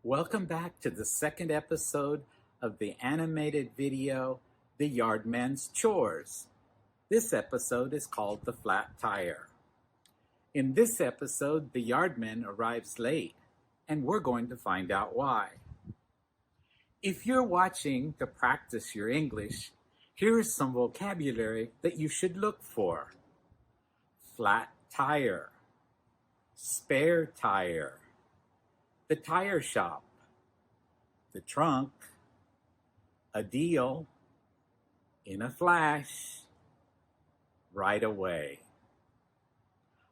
Welcome back to the second episode of the animated video, The Yardman's Chores. This episode is called The Flat Tire. In this episode, the yardman arrives late, and we're going to find out why. If you're watching to practice your English, here is some vocabulary that you should look for. Flat tire, spare tire, the tire shop, the trunk, a deal, in a flash, right away.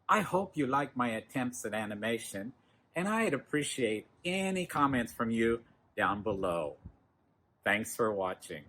I hope you like my attempts at animation, and I'd appreciate any comments from you down below. Thanks for watching.